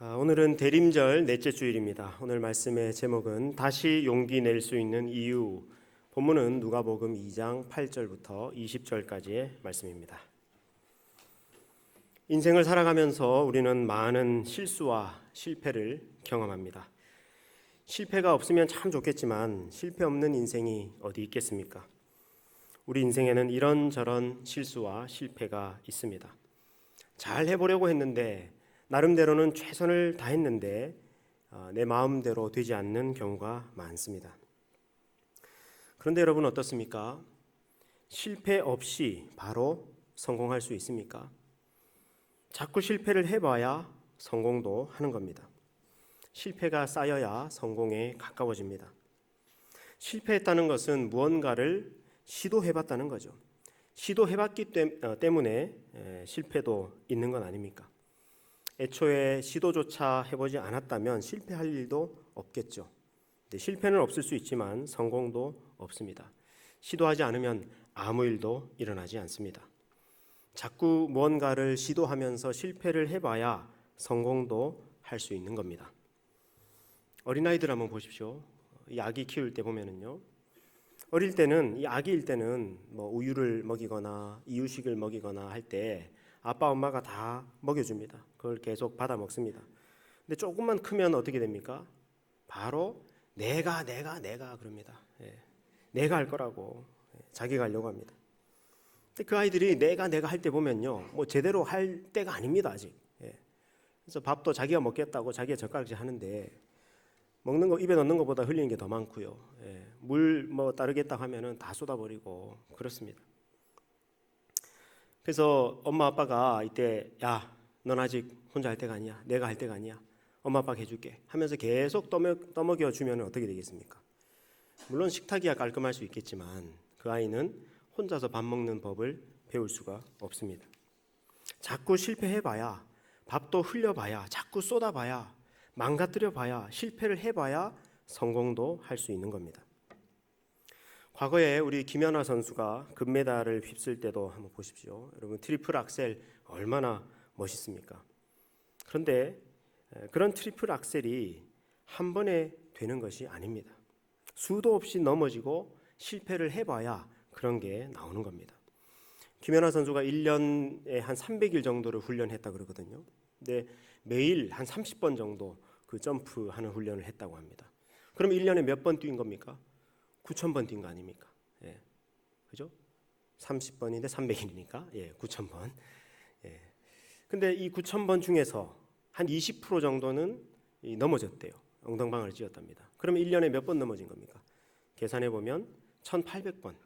오늘은 대림절 넷째 주일입니다. 오늘 말씀의 제목은 다시 용기 낼 수 있는 이유. 본문은 누가복음 2장 8절부터 20절까지의 말씀입니다. 인생을 살아가면서 우리는 많은 실수와 실패를 경험합니다. 실패가 없으면 참 좋겠지만 실패 없는 인생이 어디 있겠습니까? 우리 인생에는 이런저런 실수와 실패가 있습니다. 잘 해보려고 했는데 나름대로는 최선을 다했는데 내 마음대로 되지 않는 경우가 많습니다. 그런데 여러분 어떻습니까? 실패 없이 바로 성공할 수 있습니까? 자꾸 실패를 해봐야 성공도 하는 겁니다. 실패가 쌓여야 성공에 가까워집니다. 실패했다는 것은 무언가를 시도해봤다는 거죠. 시도해봤기 때문에 실패도 있는 건 아닙니까? 애초에 시도조차 해보지 않았다면 실패할 일도 없겠죠. 실패는 없을 수 있지만 성공도 없습니다. 시도하지 않으면 아무 일도 일어나지 않습니다. 자꾸 무언가를 시도하면서 실패를 해봐야 성공도 할 수 있는 겁니다. 어린아이들 한번 보십시오. 이 아기 키울 때 보면은요, 어릴 때는 이 아기일 때는 뭐 우유를 먹이거나 이유식을 먹이거나 할 때 아빠 엄마가 다 먹여줍니다. 그걸 계속 받아 먹습니다. 근데 조금만 크면 어떻게 됩니까? 바로 내가 그럽니다. 내가 할 거라고 자기가 하려고 합니다. 근데 그 아이들이 내가 할 때 보면요, 뭐 제대로 할 때가 아닙니다 아직. 그래서 밥도 자기가 먹겠다고 자기가 젓가락질 하는데 먹는 거 입에 넣는 것보다 흘리는 게 더 많고요. 물 뭐 따르겠다 하면은 다 쏟아버리고 그렇습니다. 그래서 엄마 아빠가 이때 야, 넌 아직 혼자 할 때가 아니야. 내가 할 때가 아니야. 엄마 아빠가 해줄게 하면서 계속 떠먹여 주면 어떻게 되겠습니까? 물론 식탁이야 깔끔할 수 있겠지만 그 아이는 혼자서 밥 먹는 법을 배울 수가 없습니다. 자꾸 실패해봐야, 밥도 흘려봐야, 자꾸 쏟아봐야, 망가뜨려봐야, 실패를 해봐야 성공도 할 수 있는 겁니다. 과거에 우리 김연아 선수가 금메달을 휩쓸 때도 한번 보십시오. 여러분 트리플 악셀 얼마나 멋있습니까? 그런데 그런 트리플 악셀이 한 번에 되는 것이 아닙니다. 수도 없이 넘어지고 실패를 해봐야 그런 게 나오는 겁니다. 김연아 선수가 1년에 한 300일 정도를 훈련했다 그러거든요. 근데 매일 한 30번 정도 그 점프하는 훈련을 했다고 합니다. 그럼 1년에 몇 번 뛴 겁니까? 9,000번 뛴 거 아닙니까? 그죠? 30번인데 300일이니까 9,000번. 근데 이 9,000번 중에서 한 20% 정도는 넘어졌대요. 엉덩방아를 찧었답니다. 그러면 1년에 몇 번 넘어진 겁니까? 계산해 보면 1,800번.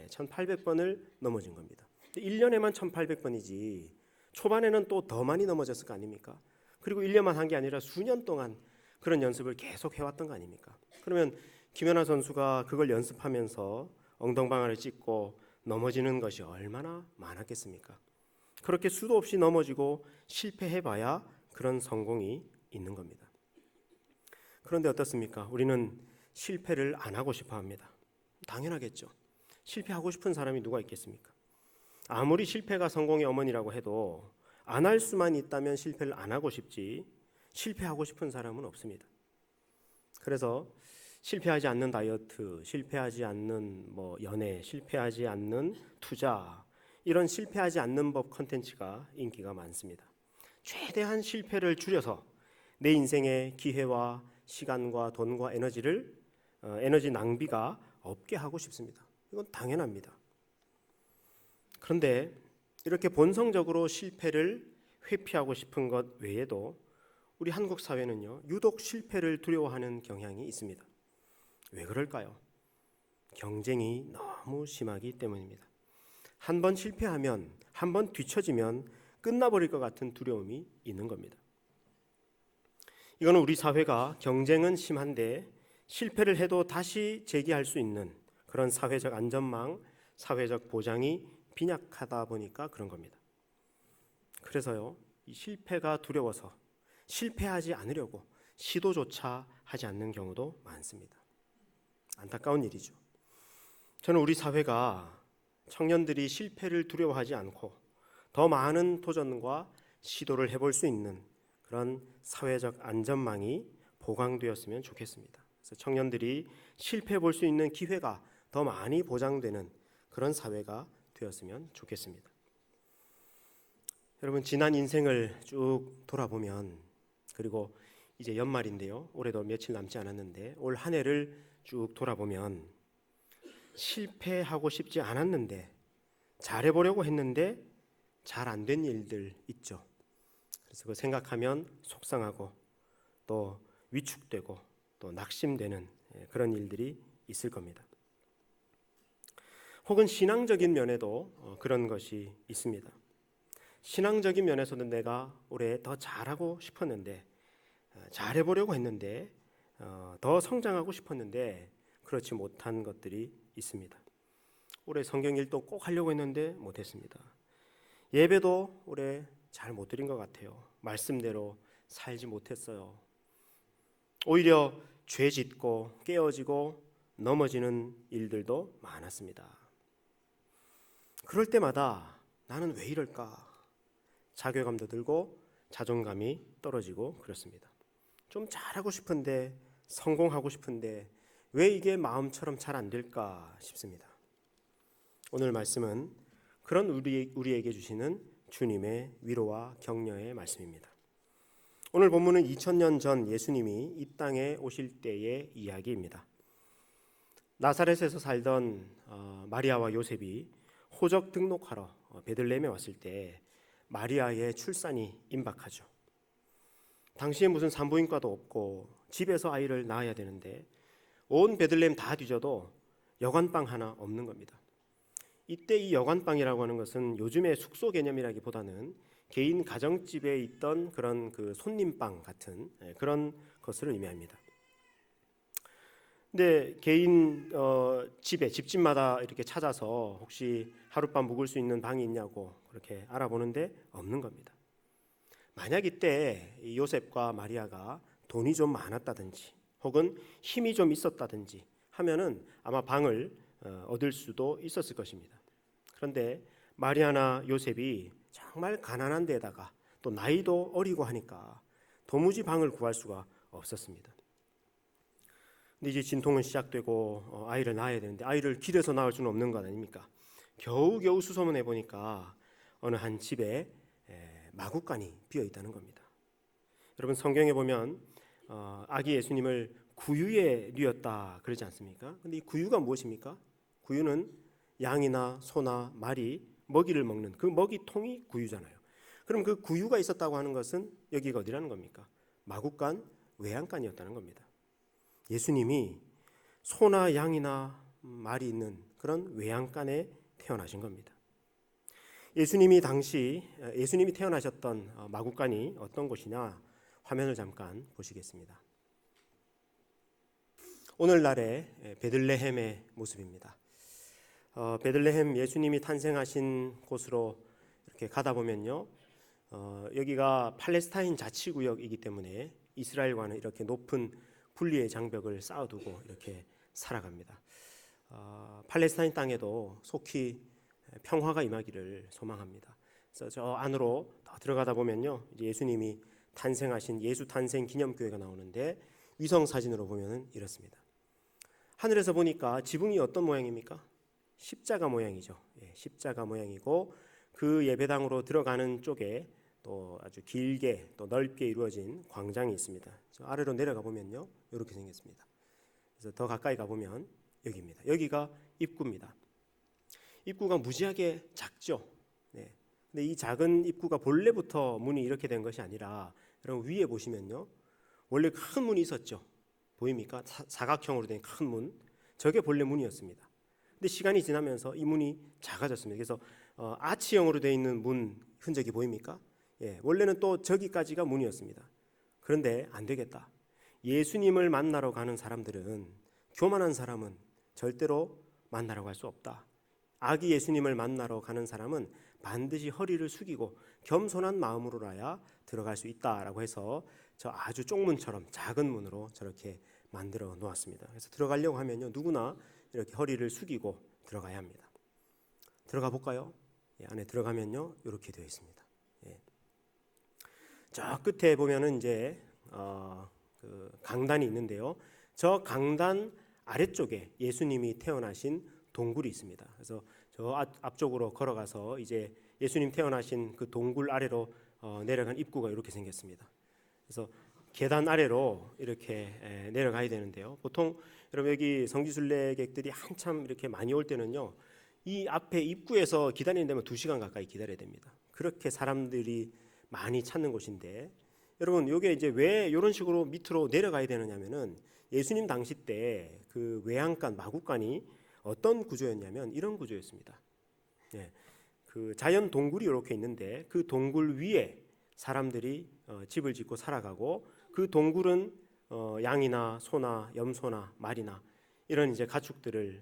1,800번을 넘어진 겁니다. 1년에만 1,800번이지 초반에는 또 더 많이 넘어졌을 거 아닙니까? 그리고 1년만 한 게 아니라 수년 동안 그런 연습을 계속 해왔던 거 아닙니까? 그러면 김연아 선수가 그걸 연습하면서 엉덩방아를 찢고 넘어지는 것이 얼마나 많았겠습니까? 그렇게 수도 없이 넘어지고 실패해봐야 그런 성공이 있는 겁니다. 그런데 어떻습니까? 우리는 실패를 안 하고 싶어 합니다. 당연하겠죠. 실패하고 싶은 사람이 누가 있겠습니까? 아무리 실패가 성공의 어머니라고 해도 안 할 수만 있다면 실패를 안 하고 싶지 실패하고 싶은 사람은 없습니다. 그래서 실패하지 않는 다이어트, 실패하지 않는 연애, 실패하지 않는 투자, 이런 실패하지 않는 법 컨텐츠가 인기가 많습니다. 최대한 실패를 줄여서 내 인생의 기회와 시간과 돈과 에너지 낭비가 없게 하고 싶습니다. 이건 당연합니다. 그런데 이렇게 본성적으로 실패를 회피하고 싶은 것 외에도 우리 한국 사회는요, 유독 실패를 두려워하는 경향이 있습니다. 왜 그럴까요? 경쟁이 너무 심하기 때문입니다. 한 번 실패하면, 한 번 뒤처지면 끝나버릴 것 같은 두려움이 있는 겁니다. 이거는 우리 사회가 경쟁은 심한데 실패를 해도 다시 재기할 수 있는 그런 사회적 안전망, 사회적 보장이 빈약하다 보니까 그런 겁니다. 그래서요, 이 실패가 두려워서 실패하지 않으려고 시도조차 하지 않는 경우도 많습니다. 안타까운 일이죠. 저는 우리 사회가 청년들이 실패를 두려워하지 않고 더 많은 도전과 시도를 해볼 수 있는 그런 사회적 안전망이 보강되었으면 좋겠습니다. 그래서 청년들이 실패해 볼 수 있는 기회가 더 많이 보장되는 그런 사회가 되었으면 좋겠습니다. 여러분, 지난 인생을 쭉 돌아보면, 그리고 이제 연말인데요, 올해도 며칠 남지 않았는데 올 한 해를 쭉 돌아보면 실패하고 싶지 않았는데 잘해보려고 했는데 잘 안 된 일들 있죠. 그래서 그 생각하면 속상하고 또 위축되고 또 낙심되는 그런 일들이 있을 겁니다. 혹은 신앙적인 면에도 그런 것이 있습니다. 신앙적인 면에서는 내가 올해 더 잘하고 싶었는데, 잘해보려고 했는데, 더 성장하고 싶었는데 그렇지 못한 것들이 있습니다. 올해 성경 일도 꼭 하려고 했는데 못했습니다. 예배도 올해 잘 못 드린 것 같아요. 말씀대로 살지 못했어요. 오히려 죄 짓고 깨어지고 넘어지는 일들도 많았습니다. 그럴 때마다 나는 왜 이럴까? 자괴감도 들고 자존감이 떨어지고 그렇습니다. 좀 잘하고 싶은데, 성공하고 싶은데 왜 이게 마음처럼 잘 안 될까 싶습니다. 오늘 말씀은 그런 우리에게 주시는 주님의 위로와 격려의 말씀입니다. 오늘 본문은 2000년 전 예수님이 이 땅에 오실 때의 이야기입니다. 나사렛에서 살던 마리아와 요셉이 호적 등록하러 베들레헴에 왔을 때 마리아의 출산이 임박하죠. 당시에 무슨 산부인과도 없고 집에서 아이를 낳아야 되는데 온 베들레헴 다 뒤져도 여관방 하나 없는 겁니다. 이때 이 여관방이라고 하는 것은 요즘의 숙소 개념이라기보다는 개인 가정집에 있던 그런 그 손님방 같은 그런 것을 의미합니다. 근데 개인 집집마다 이렇게 찾아서 혹시 하룻밤 묵을 수 있는 방이 있냐고 그렇게 알아보는데 없는 겁니다. 만약 이때 요셉과 마리아가 돈이 좀 많았다든지 혹은 힘이 좀 있었다든지 하면은 아마 방을 얻을 수도 있었을 것입니다. 그런데 마리아나 요셉이 정말 가난한 데다가 또 나이도 어리고 하니까 도무지 방을 구할 수가 없었습니다. 근데 이제 진통은 시작되고 아이를 낳아야 되는데 아이를 길에서 낳을 수는 없는 것 아닙니까? 겨우겨우 수소문해 보니까 어느 한 집에 마구간이 비어 있다는 겁니다. 여러분, 성경에 보면 아기 예수님을 구유에 뉘었다 그러지 않습니까? 근데 이 구유가 무엇입니까? 구유는 양이나 소나 말이 먹이를 먹는 그 먹이통이 구유잖아요. 그럼 그 구유가 있었다고 하는 것은 여기가 어디라는 겁니까? 마구간, 외양간이었다는 겁니다. 예수님이 소나 양이나 말이 있는 그런 외양간에 태어나신 겁니다. 예수님이 태어나셨던 마구간이 어떤 곳이냐, 화면을 잠깐 보시겠습니다. 오늘날의 베들레헴의 모습입니다. 베들레헴, 예수님이 탄생하신 곳으로 이렇게 가다 보면요, 여기가 팔레스타인 자치구역이기 때문에 이스라엘과는 이렇게 높은 분리의 장벽을 쌓아두고 이렇게 살아갑니다. 팔레스타인 땅에도 속히 평화가 임하기를 소망합니다. 그래서 저 안으로 더 들어가다 보면요, 이제 예수님이 탄생하신 예수 탄생 기념교회가 나오는데 위성 사진으로 보면은 이렇습니다. 하늘에서 보니까 지붕이 어떤 모양입니까? 십자가 모양이죠. 십자가 모양이고 그 예배당으로 들어가는 쪽에 또 아주 길게 또 넓게 이루어진 광장이 있습니다. 저 아래로 내려가 보면요, 이렇게 생겼습니다. 그래서 더 가까이 가 보면 여기입니다. 여기가 입구입니다. 입구가 무지하게 작죠. 근데 이 작은 입구가 본래부터 문이 이렇게 된 것이 아니라, 여러분 위에 보시면요, 원래 큰 문이 있었죠. 보입니까? 사각형으로 된 큰 문. 저게 본래 문이었습니다. 근데 시간이 지나면서 이 문이 작아졌습니다. 그래서 아치형으로 되어 있는 문 흔적이 보입니까? 원래는 또 저기까지가 문이었습니다. 그런데 안 되겠다. 예수님을 만나러 가는 사람들은, 교만한 사람은 절대로 만나러 갈 수 없다. 아기 예수님을 만나러 가는 사람은 반드시 허리를 숙이고 겸손한 마음으로라야 들어갈 수 있다라고 해서 저 아주 쪽문처럼 작은 문으로 저렇게 만들어 놓았습니다. 그래서 들어가려고 하면요, 누구나 이렇게 허리를 숙이고 들어가야 합니다. 들어가 볼까요? 안에 들어가면요, 이렇게 되어 있습니다. 저 끝에 보면은 이제 그 강단이 있는데요. 저 강단 아래쪽에 예수님이 태어나신 동굴이 있습니다. 그래서 저 앞쪽으로 걸어가서 이제 예수님 태어나신 그 동굴 아래로 내려간 입구가 이렇게 생겼습니다. 그래서 계단 아래로 이렇게 내려가야 되는데요. 보통 여러분 여기 성지순례객들이 한참 이렇게 많이 올 때는요, 이 앞에 입구에서 기다리는 데면 2시간 가까이 기다려야 됩니다. 그렇게 사람들이 많이 찾는 곳인데, 여러분 이게 이제 왜 이런 식으로 밑으로 내려가야 되느냐면은 예수님 당시 때 그 외양간 마구간이 어떤 구조였냐면 이런 구조였습니다. 예, 그 자연 동굴이 이렇게 있는데 그 동굴 위에 사람들이 집을 짓고 살아가고, 그 동굴은 양이나 소나 염소나 말이나 이런 이제 가축들을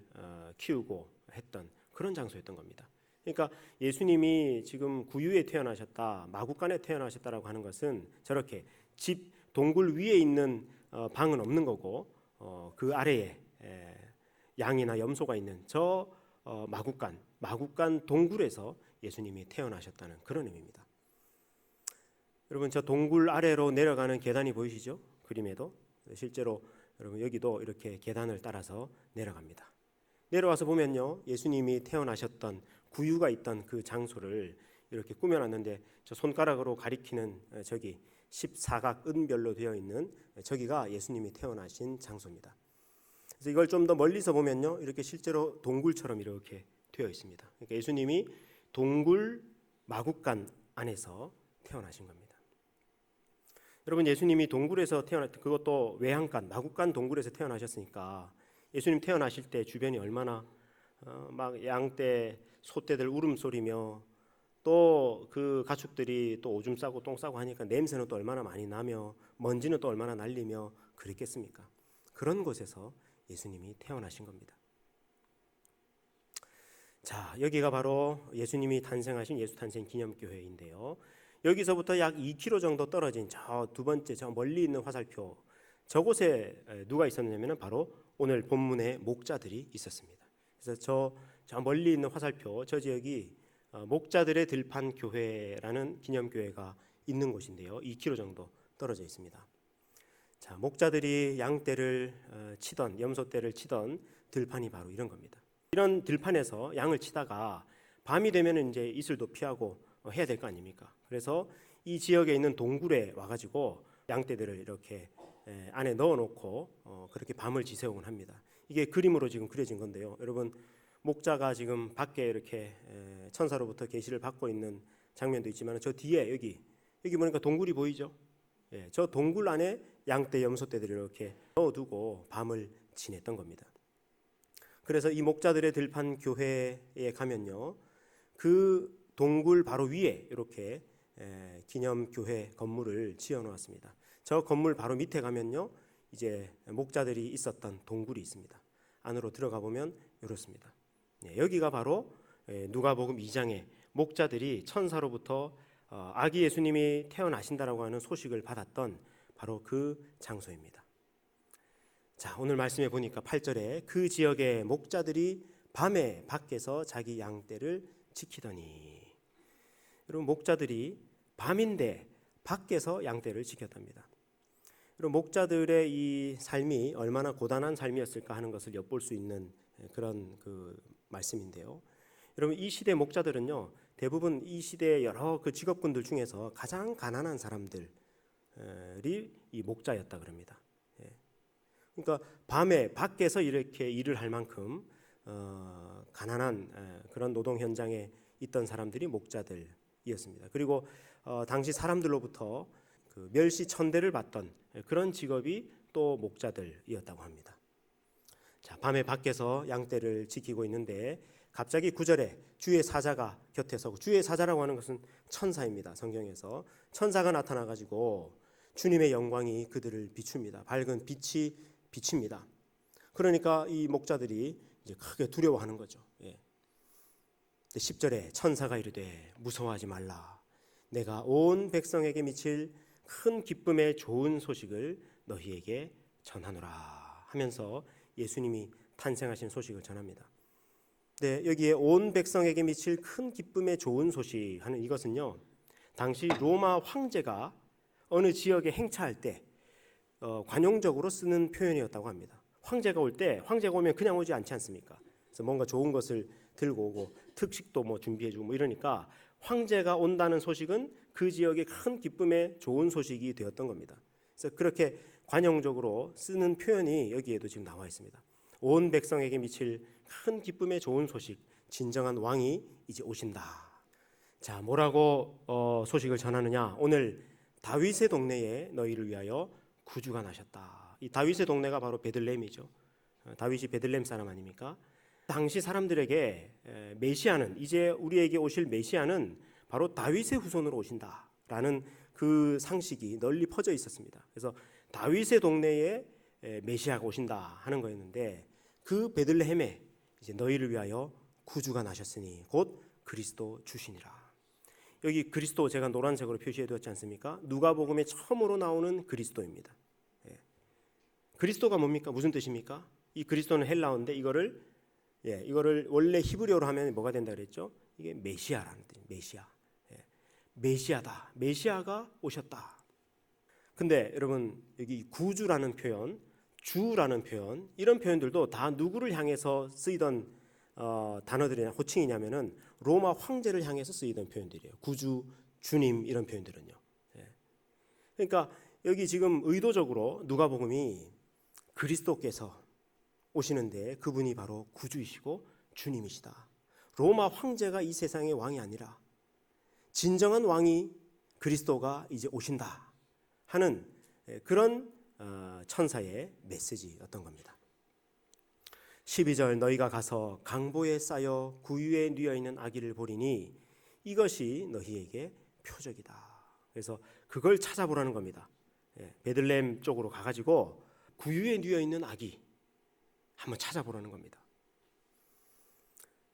키우고 했던 그런 장소였던 겁니다. 그러니까 예수님이 지금 구유에 태어나셨다, 마구간에 태어나셨다라고 하는 것은 저렇게 집 동굴 위에 있는 방은 없는 거고, 그 아래에 양이나 염소가 있는 저 마구간 동굴에서 예수님이 태어나셨다는 그런 의미입니다. 여러분 저 동굴 아래로 내려가는 계단이 보이시죠? 그림에도 실제로 여러분 여기도 이렇게 계단을 따라서 내려갑니다. 내려와서 보면요, 예수님이 태어나셨던 구유가 있던 그 장소를 이렇게 꾸며놨는데, 저 손가락으로 가리키는 저기 14각 은별로 되어 있는 저기가 예수님이 태어나신 장소입니다. 그래서 이걸 좀 더 멀리서 보면요, 이렇게 실제로 동굴처럼 이렇게 되어 있습니다. 그러니까 예수님이 동굴 마구간 안에서 태어나신 겁니다. 여러분 예수님이 동굴에서 그것도 외양간 마구간 동굴에서 태어나셨으니까 예수님 태어나실 때 주변이 얼마나 막 양떼 소떼들 울음소리며 또 그 가축들이 또 오줌 싸고 똥 싸고 하니까 냄새는 또 얼마나 많이 나며 먼지는 또 얼마나 날리며 그랬겠습니까? 그런 곳에서 예수님이 태어나신 겁니다. 자, 여기가 바로 예수님이 탄생하신 예수탄생 기념교회인데요. 여기서부터 약 2km 정도 떨어진 저 두 번째 저 멀리 있는 화살표, 저곳에 누가 있었냐면 바로 오늘 본문의 목자들이 있었습니다. 그래서 저 멀리 있는 화살표 저 지역이 목자들의 들판 교회라는 기념교회가 있는 곳인데요. 2km 정도 떨어져 있습니다. 자, 목자들이 양떼를 치던 염소떼를 치던 들판이 바로 이런 겁니다. 이런 들판에서 양을 치다가 밤이 되면 이제 이슬도 피하고 해야 될 거 아닙니까? 그래서 이 지역에 있는 동굴에 와가지고 양떼들을 이렇게 안에 넣어놓고 그렇게 밤을 지새우곤 합니다. 이게 그림으로 지금 그려진 건데요. 여러분 목자가 지금 밖에 이렇게 천사로부터 계시를 받고 있는 장면도 있지만 저 뒤에 여기 보니까 동굴이 보이죠? 예, 저 동굴 안에 양떼 염소떼들을 이렇게 넣어두고 밤을 지냈던 겁니다. 그래서 이 목자들의 들판 교회에 가면요, 그 동굴 바로 위에 이렇게 기념교회 건물을 지어놓았습니다. 저 건물 바로 밑에 가면요, 이제 목자들이 있었던 동굴이 있습니다. 안으로 들어가 보면 이렇습니다. 여기가 바로 누가복음 2장에 목자들이 천사로부터 아기 예수님이 태어나신다라고 하는 소식을 받았던 바로 그 장소입니다. 자, 오늘 말씀해 보니까 8절에 그 지역의 목자들이 밤에 밖에서 자기 양떼를 지키더니, 여러분 목자들이 밤인데 밖에서 양떼를 지켰답니다. 여러분 목자들의 이 삶이 얼마나 고단한 삶이었을까 하는 것을 엿볼 수 있는 그런 그 말씀인데요. 여러분 이 시대 목자들은요, 대부분 이 시대의 여러 그 직업군들 중에서 가장 가난한 사람들이 이 목자였다 그럽니다. 그러니까 밤에 밖에서 이렇게 일을 할 만큼 가난한 그런 노동 현장에 있던 사람들이 목자들이었습니다. 그리고 당시 사람들로부터 그 멸시천대를 받던 그런 직업이 또 목자들이었다고 합니다. 자, 밤에 밖에서 양떼를 지키고 있는데 갑자기 9절에 주의 사자가 곁에 서고, 주의 사자라고 하는 것은 천사입니다. 성경에서 천사가 나타나 가지고 주님의 영광이 그들을 비춥니다. 밝은 빛이 비칩니다. 그러니까 이 목자들이 이제 크게 두려워하는 거죠. 10절에 천사가 이르되 무서워하지 말라. 내가 온 백성에게 미칠 큰 기쁨의 좋은 소식을 너희에게 전하노라 하면서 예수님이 탄생하신 소식을 전합니다. 네, 여기에 온 백성에게 미칠 큰 기쁨의 좋은 소식 하는 이것은요, 당시 로마 황제가 어느 지역에 행차할 때 관용적으로 쓰는 표현이었다고 합니다. 황제가 올 때 황제가 오면 그냥 오지 않지 않습니까? 그래서 뭔가 좋은 것을 들고 오고 특식도 뭐 준비해주고 뭐 이러니까 황제가 온다는 소식은 그 지역의 큰 기쁨의 좋은 소식이 되었던 겁니다. 그래서 그렇게 관용적으로 쓰는 표현이 여기에도 지금 나와 있습니다. 온 백성에게 미칠 큰 기쁨의 좋은 소식, 진정한 왕이 이제 오신다. 자, 뭐라고 소식을 전하느냐? 오늘 다윗의 동네에 너희를 위하여 구주가 나셨다. 이 다윗의 동네가 바로 베들레헴이죠. 다윗이 베들레헴 사람 아닙니까? 당시 사람들에게 메시아는, 이제 우리에게 오실 메시아는 바로 다윗의 후손으로 오신다라는 그 상식이 널리 퍼져 있었습니다. 그래서 다윗의 동네에 메시아가 오신다 하는 거였는데, 그 베들레헴에 이제 너희를 위하여 구주가 나셨으니 곧 그리스도 주시니라. 여기 그리스도 제가 노란색으로 표시해 두었지 않습니까? 누가복음에 처음으로 나오는 그리스도입니다. 그리스도가 뭡니까? 무슨 뜻입니까? 이 그리스도는 헬라어인데 이거를 원래 히브리어로 하면 뭐가 된다 그랬죠? 이게 메시아라는 뜻. 메시아. 메시아다. 메시아가 오셨다. 근데 여러분, 여기 구주라는 표현, 주라는 표현, 이런 표현들도 다 누구를 향해서 쓰이던 단어들이나 호칭이냐면은 로마 황제를 향해서 쓰이던 표현들이에요. 구주, 주님, 이런 표현들은요. 그러니까 여기 지금 의도적으로 누가복음이 그리스도께서 오시는데 그분이 바로 구주이시고 주님이시다. 로마 황제가 이 세상의 왕이 아니라 진정한 왕이 그리스도가 이제 오신다 하는 그런 천사의 메시지였던 겁니다. 12절 너희가 가서 강보에 쌓여 구유에 뉘어 있는 아기를 보리니 이것이 너희에게 표적이다. 그래서 그걸 찾아보라는 겁니다. 베들레헴 쪽으로 가가지고 구유에 뉘어 있는 아기 한번 찾아보라는 겁니다.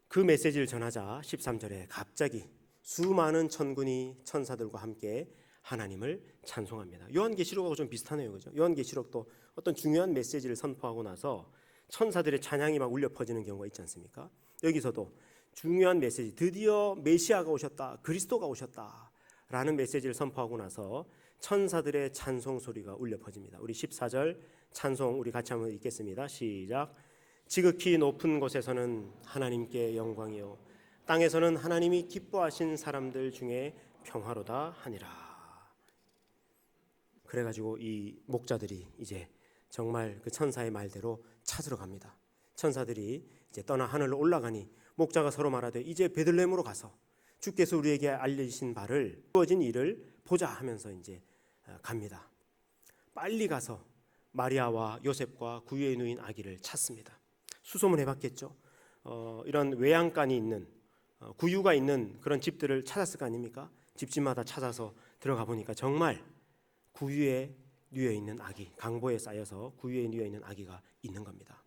그 메시지를 전하자 13절에 갑자기 수많은 천군이 천사들과 함께 하나님을 찬송합니다. 요한계시록하고 좀 비슷하네요, 그죠? 요한계시록도 어떤 중요한 메시지를 선포하고 나서 천사들의 찬양이 막 울려 퍼지는 경우가 있지 않습니까? 여기서도 중요한 메시지, 드디어 메시아가 오셨다, 그리스도가 오셨다라는 메시지를 선포하고 나서 천사들의 찬송 소리가 울려 퍼집니다. 우리 14절 찬송 우리 같이 한번 읽겠습니다. 시작. 지극히 높은 곳에서는 하나님께 영광이요 땅에서는 하나님이 기뻐하신 사람들 중에 평화로다 하니라. 그래가지고 이 목자들이 이제 정말 그 천사의 말대로 찾으러 갑니다. 천사들이 이제 떠나 하늘로 올라가니 목자가 서로 말하되 이제 베들레헴으로 가서 주께서 우리에게 알려주신 바를 이루어진 일을 보자 하면서 이제 갑니다. 빨리 가서 마리아와 요셉과 구유에 누인 아기를 찾습니다. 수소문해봤겠죠. 이런 외양간이 있는 구유가 있는 그런 집들을 찾았을 거 아닙니까? 집집마다 찾아서 들어가 보니까 정말 구유에 뉘어 있는 아기, 강보에 쌓여서 구유에 뉘어 있는 아기가 있는 겁니다.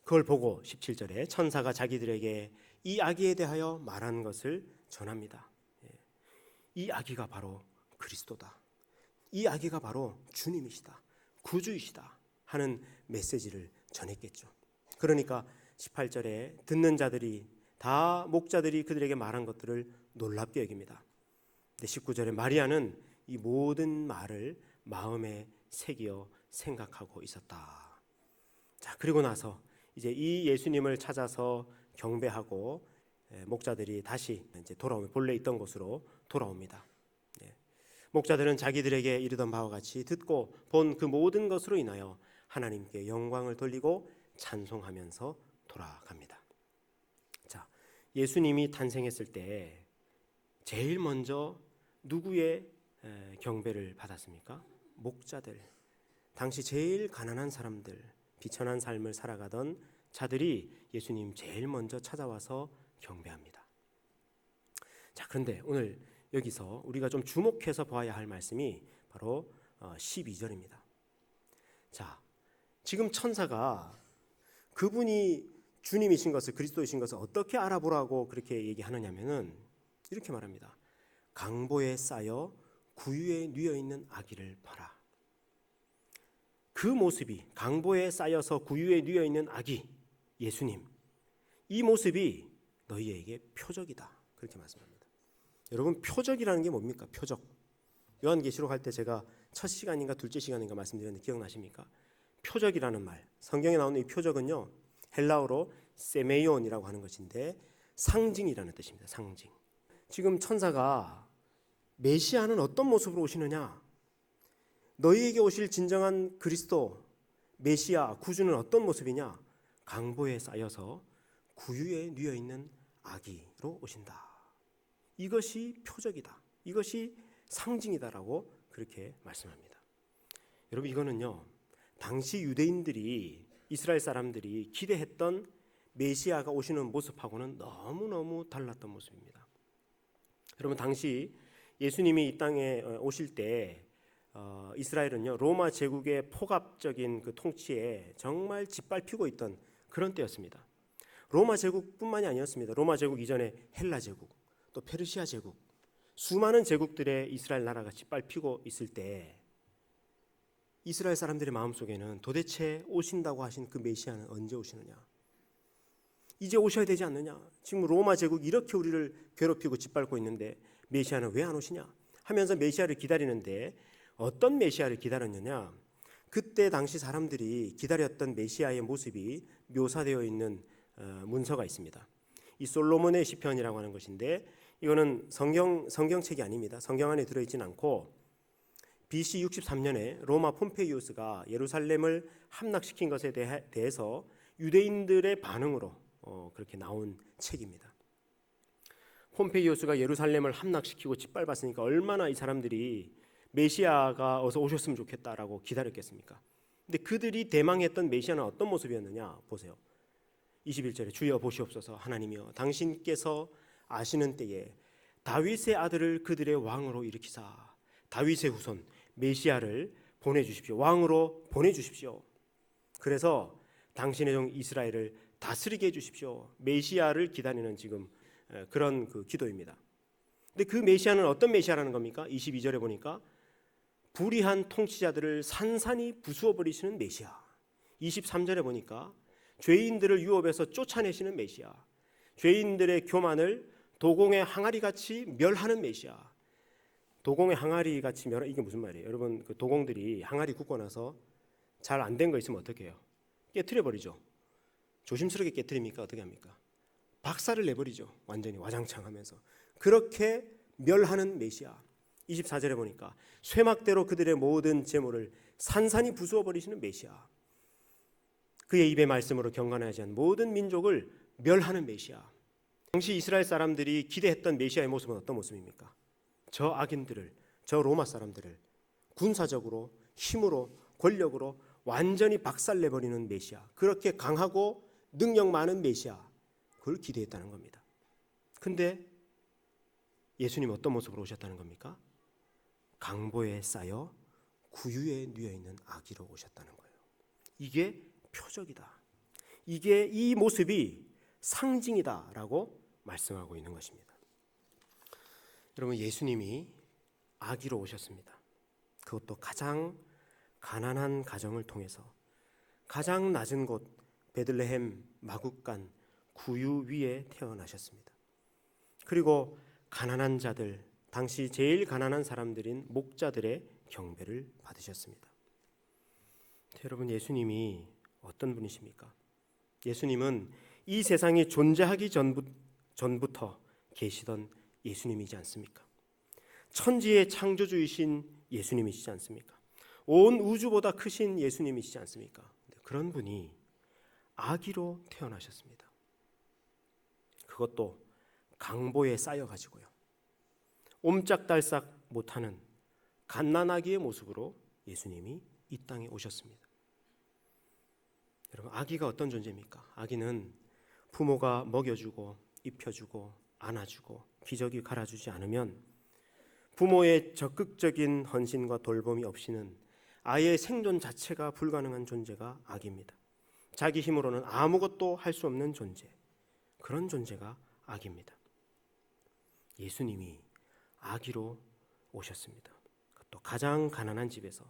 그걸 보고 17절에 천사가 자기들에게 이 아기에 대하여 말한 것을 전합니다. 이 아기가 바로 그리스도다. 이 아기가 바로 주님이시다. 구주이시다 하는 메시지를 전했겠죠. 그러니까 18절에 듣는 자들이 다 목자들이 그들에게 말한 것들을 놀랍게 여깁니다. 19절에 마리아는 이 모든 말을 마음에 새기어 생각하고 있었다. 자, 그리고 나서 이제 이 예수님을 찾아서 경배하고 목자들이 다시 이제 돌아오면 본래 있던 곳으로 돌아옵니다. 목자들은 자기들에게 이르던 바와 같이 듣고 본 그 모든 것으로 인하여 하나님께 영광을 돌리고 찬송하면서 돌아갑니다. 자, 예수님이 탄생했을 때 제일 먼저 누구의 경배를 받았습니까? 목자들. 당시 제일 가난한 사람들, 비천한 삶을 살아가던 자들이 예수님 제일 먼저 찾아와서 경배합니다. 자, 그런데 오늘 여기서 우리가 좀 주목해서 봐야 할 말씀이 바로 12절입니다. 자, 지금 천사가 그분이 주님이신 것을, 그리스도이신 것을 어떻게 알아보라고 그렇게 얘기하느냐면은 이렇게 말합니다. 강보에 쌓여 구유에 뉘어 있는 아기를 봐라. 그 모습이, 강보에 쌓여서 구유에 뉘어 있는 아기 예수님, 이 모습이 너희에게 표적이다. 그렇게 말씀합니다. 여러분, 표적이라는 게 뭡니까? 표적. 요한계시록 할 때 제가 첫 시간인가 둘째 시간인가 말씀드렸는데 기억나십니까? 표적이라는 말, 성경에 나오는 이 표적은요, 헬라어로 세메이온이라고 하는 것인데 상징이라는 뜻입니다. 상징. 지금 천사가 메시아는 어떤 모습으로 오시느냐, 너희에게 오실 진정한 그리스도 메시아 구주는 어떤 모습이냐, 강보에 쌓여서 구유에 누워 있는 아기로 오신다. 이것이 표적이다, 이것이 상징이다라고 그렇게 말씀합니다. 여러분, 이거는요, 당시 유대인들이, 이스라엘 사람들이 기대했던 메시아가 오시는 모습하고는 너무너무 달랐던 모습입니다. 여러분, 당시 예수님이 이 땅에 오실 때 이스라엘은요, 로마 제국의 포갑적인 그 통치에 정말 짓밟히고 있던 그런 때였습니다. 로마 제국뿐만이 아니었습니다. 로마 제국 이전에 헬라 제국, 또 페르시아 제국, 수많은 제국들의 이스라엘 나라가 짓밟히고 있을 때 이스라엘 사람들의 마음속에는 도대체 오신다고 하신 그 메시아는 언제 오시느냐, 이제 오셔야 되지 않느냐, 지금 로마 제국이 이렇게 우리를 괴롭히고 짓밟고 있는데 메시아는 왜 안 오시냐 하면서 메시아를 기다리는데, 어떤 메시아를 기다렸느냐, 그때 당시 사람들이 기다렸던 메시아의 모습이 묘사되어 있는 문서가 있습니다. 이 솔로몬의 시편이라고 하는 것인데, 이거는 성경책이 아닙니다. 성경 안에 들어있진 않고 BC 63년에 로마 폼페이우스가 예루살렘을 함락시킨 것에 대해서 유대인들의 반응으로 그렇게 나온 책입니다. 폼페이우스가 예루살렘을 함락시키고 짓밟았으니까 얼마나 이 사람들이 메시아가 어서 오셨으면 좋겠다라고 기다렸겠습니까? 근데 그들이 대망했던 메시아는 어떤 모습이었느냐 보세요. 21절에 주여 보시옵소서, 하나님이여 당신께서 아시는 때에 다윗의 아들을 그들의 왕으로 일으키사 다윗의 후손 메시아를 보내주십시오. 왕으로 보내주십시오. 그래서 당신의 종 이스라엘을 다스리게 해주십시오. 메시아를 기다리는 지금 그런 그 기도입니다. 근데 그 메시아는 어떤 메시아라는 겁니까? 22절에 보니까 불의한 통치자들을 산산히 부수어버리시는 메시아. 23절에 보니까 죄인들을 유업에서 쫓아내시는 메시아, 죄인들의 교만을 도공의 항아리같이 멸하는 메시아. 도공의 항아리같이 멸하, 이게 무슨 말이에요? 여러분, 그 도공들이 항아리 굽고 나서 잘 안 된 거 있으면 어떻게 해요? 깨트려 버리죠. 조심스럽게 깨트립니까? 어떻게 합니까? 박살을 내버리죠. 완전히 와장창 하면서. 그렇게 멸하는 메시아. 24절에 보니까 쇠막대로 그들의 모든 재물을 산산히 부수어 버리시는 메시아. 그의 입의 말씀으로 경건하지 않은 모든 민족을 멸하는 메시아. 당시 이스라엘 사람들이 기대했던 메시아의 모습은 어떤 모습입니까? 저 악인들을, 저 로마 사람들을 군사적으로, 힘으로, 권력으로 완전히 박살내버리는 메시아, 그렇게 강하고 능력 많은 메시아, 그걸 기대했다는 겁니다. 근데 예수님 어떤 모습으로 오셨다는 겁니까? 강보에 쌓여 구유에 누워있는 아기로 오셨다는 거예요. 이게 표적이다, 이게 이 모습이 상징이다라고 말씀하고 있는 것입니다. 여러분, 예수님이 아기로 오셨습니다. 그것도 가장 가난한 가정을 통해서 가장 낮은 곳 베들레헴 마국간 구유 위에 태어나셨습니다. 그리고 가난한 자들, 당시 제일 가난한 사람들인 목자들의 경배를 받으셨습니다. 여러분, 예수님이 어떤 분이십니까? 예수님은 이 세상이 존재하기 전부터 계시던 예수님이지 않습니까? 천지의 창조주이신 예수님이시지 않습니까? 온 우주보다 크신 예수님이시지 않습니까? 그런 분이 아기로 태어나셨습니다. 그것도 강보에 쌓여가지고요. 옴짝달싹 못하는 갓난아기의 모습으로 예수님이 이 땅에 오셨습니다. 여러분, 아기가 어떤 존재입니까? 아기는 부모가 먹여주고 입혀주고 안아주고 기저귀 갈아주지 않으면, 부모의 적극적인 헌신과 돌봄이 없이는 아이의 생존 자체가 불가능한 존재가 아기입니다. 자기 힘으로는 아무것도 할 수 없는 존재, 그런 존재가 아기입니다. 예수님이 아기로 오셨습니다. 또 가장 가난한 집에서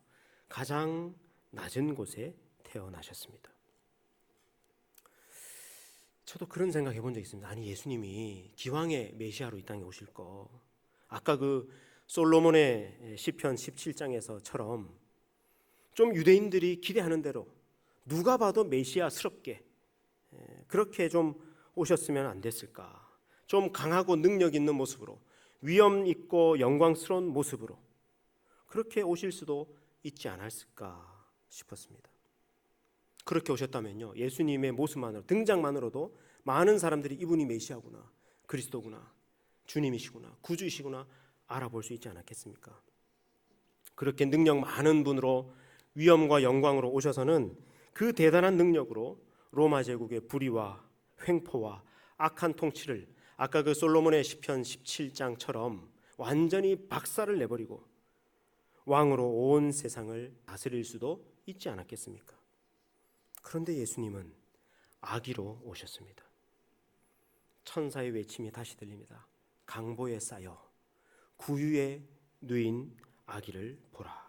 가장 낮은 곳에 태어나셨습니다. 저도 그런 생각 해본 적 있습니다. 아니, 예수님이 기왕에 메시아로 이 땅에 오실 거, 아까 그 솔로몬의 시편 17장에서처럼 좀 유대인들이 기대하는 대로 누가 봐도 메시아스럽게 그렇게 좀 오셨으면 안 됐을까? 좀 강하고 능력 있는 모습으로, 위엄 있고 영광스러운 모습으로 그렇게 오실 수도 있지 않았을까 싶었습니다. 그렇게 오셨다면요, 예수님의 모습만으로, 등장만으로도 많은 사람들이 이분이 메시아구나, 그리스도구나, 주님이시구나, 구주이시구나 알아볼 수 있지 않았겠습니까? 그렇게 능력 많은 분으로 위엄과 영광으로 오셔서는 그 대단한 능력으로 로마 제국의 불의와 횡포와 악한 통치를 아까 그 솔로몬의 시편 17장처럼 완전히 박살을 내버리고 왕으로 온 세상을 다스릴 수도 있지 않았겠습니까? 그런데 예수님은 아기로 오셨습니다. 천사의 외침이 다시 들립니다. 강보에 쌓여 구유에 누인 아기를 보라.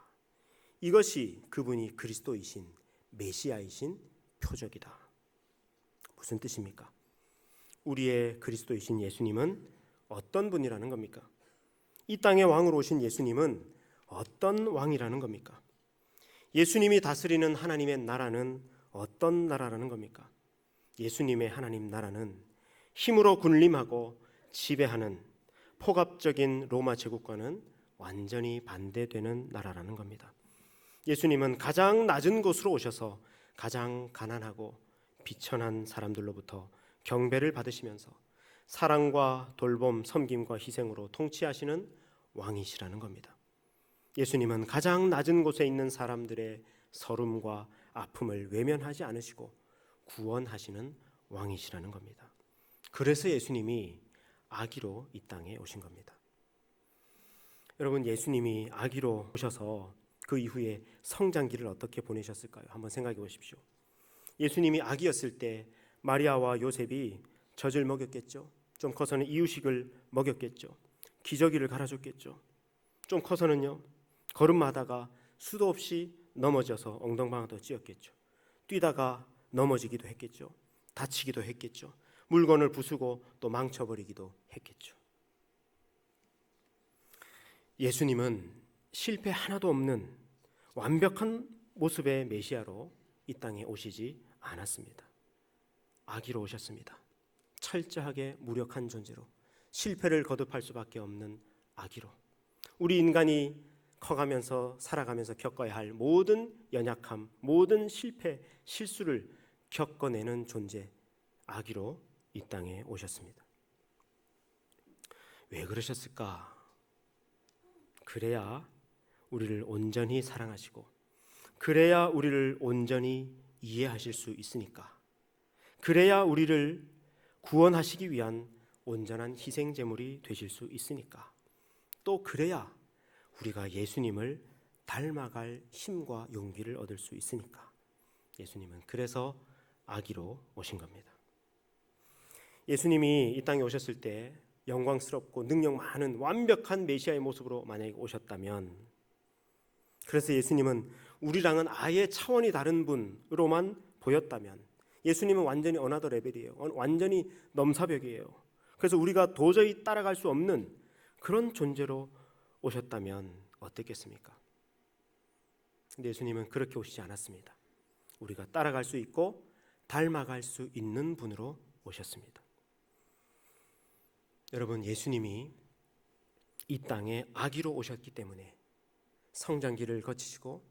이것이 그분이 그리스도이신 메시아이신 표적이다. 무슨 뜻입니까? 우리의 그리스도이신 예수님은 어떤 분이라는 겁니까? 이 땅의 왕으로 오신 예수님은 어떤 왕이라는 겁니까? 예수님이 다스리는 하나님의 나라는 어떤 나라라는 겁니까? 예수님의 하나님 나라는 힘으로 군림하고 지배하는 폭압적인 로마 제국과는 완전히 반대되는 나라라는 겁니다. 예수님은 가장 낮은 곳으로 오셔서 가장 가난하고 비천한 사람들로부터 경배를 받으시면서 사랑과 돌봄, 섬김과 희생으로 통치하시는 왕이시라는 겁니다. 예수님은 가장 낮은 곳에 있는 사람들의 서름과 아픔을 외면하지 않으시고 구원하시는 왕이시라는 겁니다. 그래서 예수님이 아기로 이 땅에 오신 겁니다. 여러분, 예수님이 아기로 오셔서 그 이후에 성장기를 어떻게 보내셨을까요? 한번 생각해 보십시오. 예수님이 아기였을 때 마리아와 요셉이 젖을 먹였겠죠. 좀 커서는 이유식을 먹였겠죠. 기저귀를 갈아줬겠죠. 좀 커서는요, 걸음마다가 수도 없이 넘어져서 엉덩방아도 찧었겠죠. 뛰다가 넘어지기도 했겠죠. 다치기도 했겠죠. 물건을 부수고 또 망쳐버리기도 했겠죠. 예수님은 실패 하나도 없는 완벽한 모습의 메시아로 이 땅에 오시지 않았습니다. 아기로 오셨습니다. 철저하게 무력한 존재로 실패를 거듭할 수밖에 없는 아기로, 우리 인간이 커가면서 살아가면서 겪어야 할 모든 연약함, 모든 실패, 실수를 겪어내는 존재, 아기로 이 땅에 오셨습니다. 왜 그러셨을까? 그래야 우리를 온전히 사랑하시고, 그래야 우리를 온전히 이해하실 수 있으니까, 그래야 우리를 구원하시기 위한 온전한 희생 제물이 되실 수 있으니까, 또 그래야 우리가 예수님을 닮아갈 힘과 용기를 얻을 수 있으니까 예수님은 그래서 아기로 오신 겁니다. 예수님이 이 땅에 오셨을 때 영광스럽고 능력 많은 완벽한 메시아의 모습으로 만약에 오셨다면, 그래서 예수님은 우리랑은 아예 차원이 다른 분으로만 보였다면, 예수님은 완전히 어나더 레벨이에요. 완전히 넘사벽이에요. 그래서 우리가 도저히 따라갈 수 없는 그런 존재로 오셨다면 어땠겠습니까? 근데 예수님은 그렇게 오시지 않았습니다. 우리가 따라갈 수 있고 닮아갈 수 있는 분으로 오셨습니다. 여러분, 예수님이 이 땅에 아기로 오셨기 때문에 성장기를 거치시고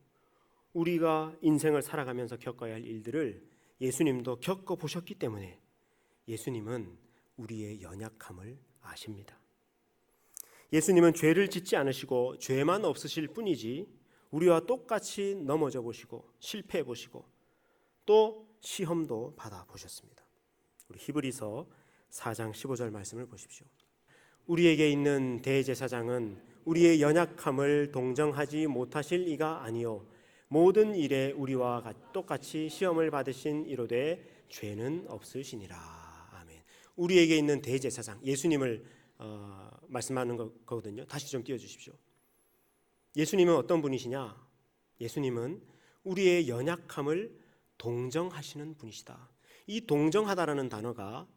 우리가 인생을 살아가면서 겪어야 할 일들을 예수님도 겪어보셨기 때문에 예수님은 우리의 연약함을 아십니다. 예수님은 죄를 짓지 않으시고 죄만 없으실 뿐이지 우리와 똑같이 넘어져 보시고 실패해 보시고 또 시험도 받아보셨습니다. 우리 히브리서 4장 15절 말씀을 보십시오. 우리에게 있는 대제사장은 우리의 연약함을 동정하지 못하실 이가 아니요 모든 일에 우리와 똑같이 시험을 받으신 이로되 죄는 없으시니라. 아멘. 우리에게 있는 대제사장, 예수님을 말씀하는 거거든요. 다시 좀 띄워주십시오. 예수님은 어떤 분이시냐? 예수님은 우리의 연약함을 동정하시는 분이시다. 이 동정하다라는 단어가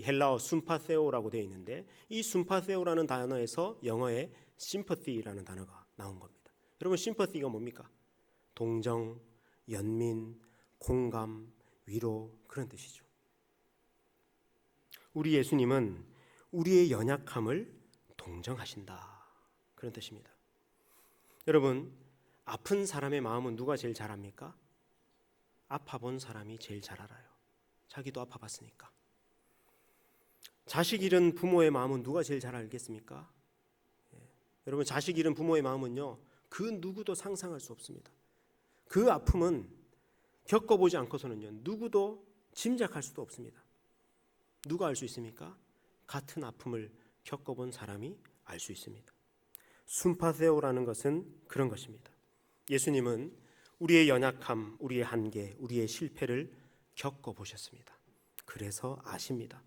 헬라어 순파세오라고 되어 있는데 이 순파세오라는 단어에서 영어의 sympathy라는 단어가 나온 겁니다. 여러분 sympathy가 뭡니까? 동정, 연민, 공감, 위로 그런 뜻이죠. 우리 예수님은 우리의 연약함을 동정하신다. 그런 뜻입니다. 여러분 아픈 사람의 마음은 누가 제일 잘 압니까? 아파본 사람이 제일 잘 알아요. 자기도 아파봤으니까. 자식 잃은 부모의 마음은 누가 제일 잘 알겠습니까? 여러분 자식 잃은 부모의 마음은요 그 누구도 상상할 수 없습니다. 그 아픔은 겪어보지 않고서는요 누구도 짐작할 수도 없습니다. 누가 알 수 있습니까? 같은 아픔을 겪어본 사람이 알 수 있습니다. 순파세오라는 것은 그런 것입니다. 예수님은 우리의 연약함, 우리의 한계, 우리의 실패를 겪어보셨습니다. 그래서 아십니다.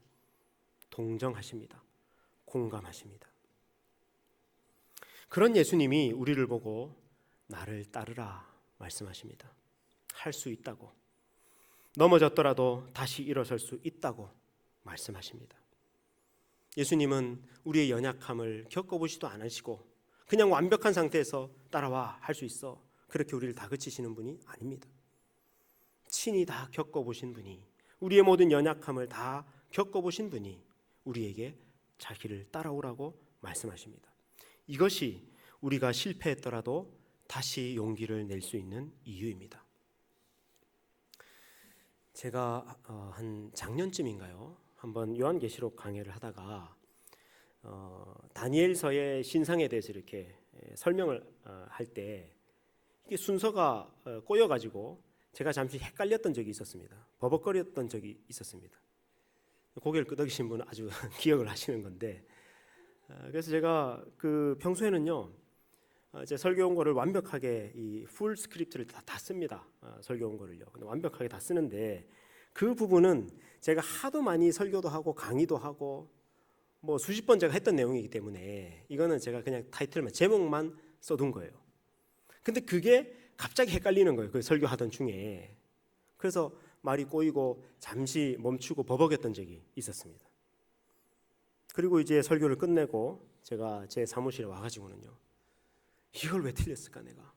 동정하십니다. 공감하십니다. 그런 예수님이 우리를 보고 나를 따르라 말씀하십니다. 할 수 있다고, 넘어졌더라도 다시 일어설 수 있다고 말씀하십니다. 예수님은 우리의 연약함을 겪어보지도 않으시고 그냥 완벽한 상태에서 따라와 할 수 있어 그렇게 우리를 다그치시는 분이 아닙니다. 친히 다 겪어보신 분이, 우리의 모든 연약함을 다 겪어보신 분이 우리에게 자기를 따라오라고 말씀하십니다. 이것이 우리가 실패했더라도 다시 용기를 낼 수 있는 이유입니다. 제가 한 작년쯤인가요? 한번 요한계시록 강해를 하다가 다니엘서의 신상에 대해서 이렇게 설명을 할 때 이게 순서가 꼬여가지고 제가 잠시 헷갈렸던 적이 있었습니다. 버벅거렸던 적이 있었습니다. 고개를 끄덕이신 분은 아주 기억을 하시는 건데, 그래서 제가 그 평소에는요 제 설교 원고를 완벽하게 이 풀 스크립트를 다 씁니다. 설교 원고를요. 근데 완벽하게 다 쓰는데 그 부분은 제가 하도 많이 설교도 하고 강의도 하고 뭐 수십 번 제가 했던 내용이기 때문에 이거는 제가 그냥 타이틀만 제목만 써둔 거예요. 근데 그게 갑자기 헷갈리는 거예요. 그 설교하던 중에. 그래서 말이 꼬이고 잠시 멈추고 버벅였던 적이 있었습니다. 그리고 이제 설교를 끝내고 제가 제 사무실에 와가지고는요, 이걸 왜 틀렸을까 내가?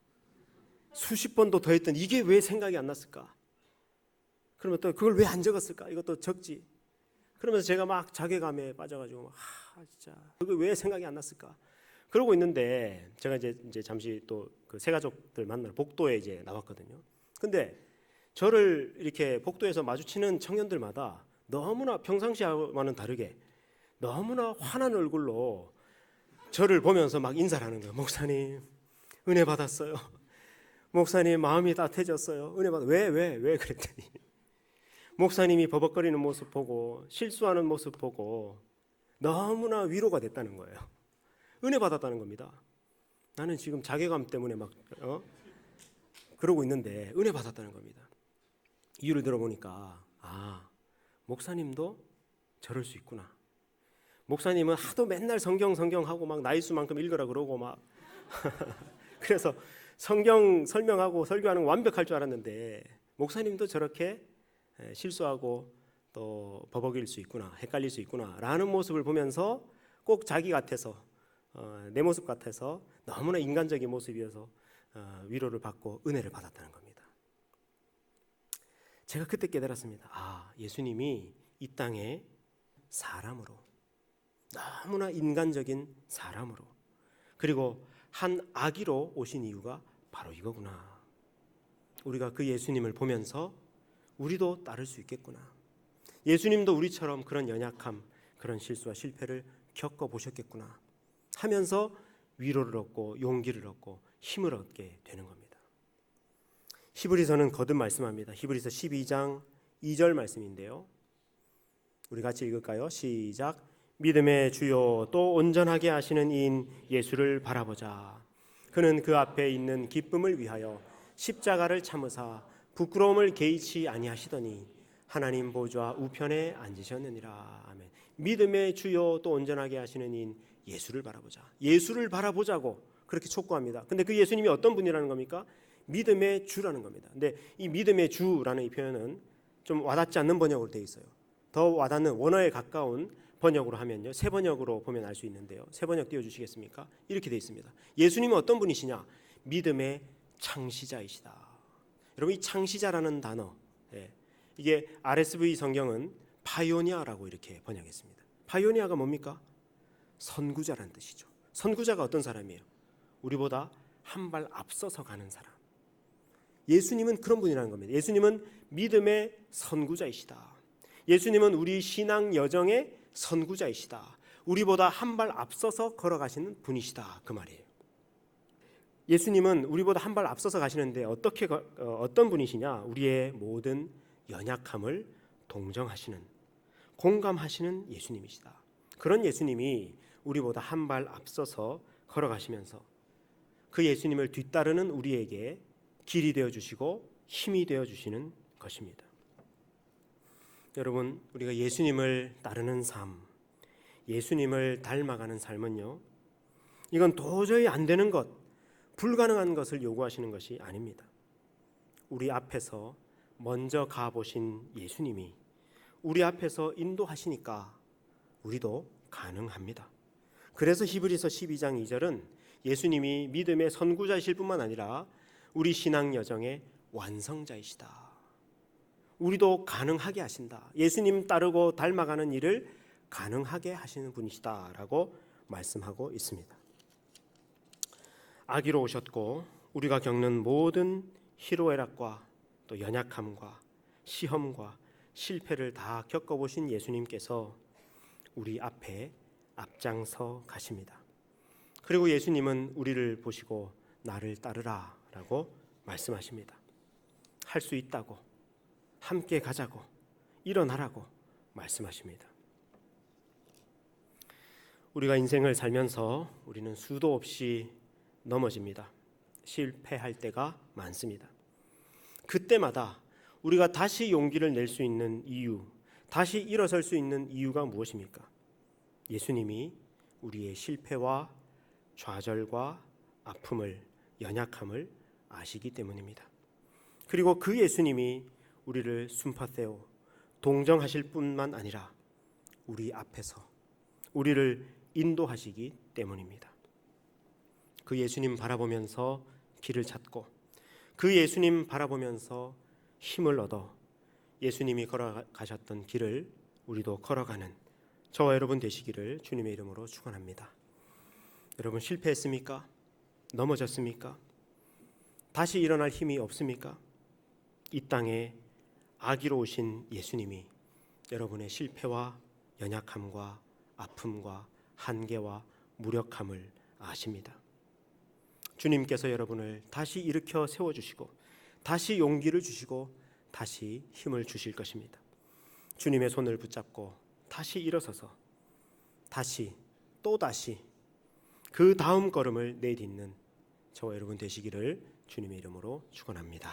수십 번도 더 했더니 이게 왜 생각이 안 났을까? 그러면 또 그걸 왜 안 적었을까? 이것도 적지. 그러면서 제가 막 자괴감에 빠져가지고 진짜 그게 왜 생각이 안 났을까? 그러고 있는데 제가 이제 잠시 또 그 새 가족들 만나러 복도에 이제 나왔거든요. 근데 저를 이렇게 복도에서 마주치는 청년들마다 너무나 평상시와는 다르게 너무나 환한 얼굴로 저를 보면서 막 인사를 하는 거예요. 목사님 은혜 받았어요. 목사님 마음이 따뜻해졌어요. 은혜 받아. 왜 그랬더니 목사님이 버벅거리는 모습 보고 실수하는 모습 보고 너무나 위로가 됐다는 거예요. 은혜 받았다는 겁니다. 나는 지금 자괴감 때문에 막 그러고 있는데 은혜 받았다는 겁니다. 이유를 들어보니까 목사님도 저럴 수 있구나. 목사님은 하도 맨날 성경하고 막 나이수만큼 읽으라 그러고 막 그래서 성경 설명하고 설교하는 거 완벽할 줄 알았는데 목사님도 저렇게 실수하고 또 버벅일 수 있구나, 헷갈릴 수 있구나 라는 모습을 보면서 꼭 자기 같아서 내 모습 같아서 너무나 인간적인 모습이어서 위로를 받고 은혜를 받았다는 겁니다. 제가 그때 깨달았습니다. 예수님이 이 땅에 사람으로, 너무나 인간적인 사람으로, 그리고 한 아기로 오신 이유가 바로 이거구나. 우리가 그 예수님을 보면서 우리도 따를 수 있겠구나. 예수님도 우리처럼 그런 연약함, 그런 실수와 실패를 겪어보셨겠구나 하면서 위로를 얻고 용기를 얻고 힘을 얻게 되는 겁니다. 히브리서는 거듭 말씀합니다. 히브리서 12장 2절 말씀인데요. 우리 같이 읽을까요? 시작. 믿음의 주요 또 온전하게 하시는 이인 예수를 바라보자. 그는 그 앞에 있는 기쁨을 위하여 십자가를 참으사 부끄러움을 개의치 아니하시더니 하나님 보좌 우편에 앉으셨느니라. 아멘. 믿음의 주요 또 온전하게 하시는 이인 예수를 바라보자. 예수를 바라보자고 그렇게 촉구합니다. 근데 그 예수님이 어떤 분이라는 겁니까? 믿음의 주라는 겁니다. 근데 이 믿음의 주라는 이 표현은 좀 와닿지 않는 번역으로 되어 있어요. 더 와닿는 원어에 가까운 번역으로 하면요, 새 번역으로 보면 알 수 있는데요. 새 번역 띄워주시겠습니까? 이렇게 되어 있습니다. 예수님은 어떤 분이시냐? 믿음의 창시자이시다. 여러분, 이 창시자라는 단어, 이게 RSV 성경은 파이오니아라고 이렇게 번역했습니다. 파이오니아가 뭡니까? 선구자라는 뜻이죠. 선구자가 어떤 사람이에요? 우리보다 한 발 앞서서 가는 사람. 예수님은 그런 분이라는 겁니다. 예수님은 믿음의 선구자이시다. 예수님은 우리 신앙 여정의 선구자이시다. 우리보다 한 발 앞서서 걸어가시는 분이시다, 그 말이에요. 예수님은 우리보다 한 발 앞서서 가시는데 어떤 분이시냐? 우리의 모든 연약함을 동정하시는, 공감하시는 예수님이시다. 그런 예수님이 우리보다 한 발 앞서서 걸어가시면서 그 예수님을 뒤따르는 우리에게 길이 되어주시고 힘이 되어주시는 것입니다. 여러분, 우리가 예수님을 따르는 삶, 예수님을 닮아가는 삶은요, 이건 도저히 안 되는 것, 불가능한 것을 요구하시는 것이 아닙니다. 우리 앞에서 먼저 가보신 예수님이 우리 앞에서 인도하시니까 우리도 가능합니다. 그래서 히브리서 12장 2절은 예수님이 믿음의 선구자이실 뿐만 아니라 우리 신앙 여정의 완성자이시다. 우리도 가능하게 하신다. 예수님 따르고 닮아가는 일을 가능하게 하시는 분이시다라고 말씀하고 있습니다. 아기로 오셨고 우리가 겪는 모든 희로애락과 또 연약함과 시험과 실패를 다 겪어보신 예수님께서 우리 앞에 앞장서 가십니다. 그리고 예수님은 우리를 보시고 나를 따르라 라고 말씀하십니다. 할 수 있다고, 함께 가자고, 일어나라고 말씀하십니다. 우리가 인생을 살면서 우리는 수도 없이 넘어집니다. 실패할 때가 많습니다. 그때마다 우리가 다시 용기를 낼 수 있는 이유, 다시 일어설 수 있는 이유가 무엇입니까? 예수님이 우리의 실패와 좌절과 아픔을, 연약함을 아시기 때문입니다. 그리고 그 예수님이 우리를 숨파세요, 동정하실 뿐만 아니라 우리 앞에서 우리를 인도하시기 때문입니다. 그 예수님 바라보면서 길을 찾고 그 예수님 바라보면서 힘을 얻어 예수님이 걸어가셨던 길을 우리도 걸어가는 저와 여러분 되시기를 주님의 이름으로 축원합니다. 여러분, 실패했습니까? 넘어졌습니까? 다시 일어날 힘이 없습니까? 이 땅에 아기로 오신 예수님이 여러분의 실패와 연약함과 아픔과 한계와 무력함을 아십니다. 주님께서 여러분을 다시 일으켜 세워주시고 다시 용기를 주시고 다시 힘을 주실 것입니다. 주님의 손을 붙잡고 다시 일어서서 다시 또다시 그 다음 걸음을 내딛는 저와 여러분 되시기를 주님의 이름으로 축원합니다.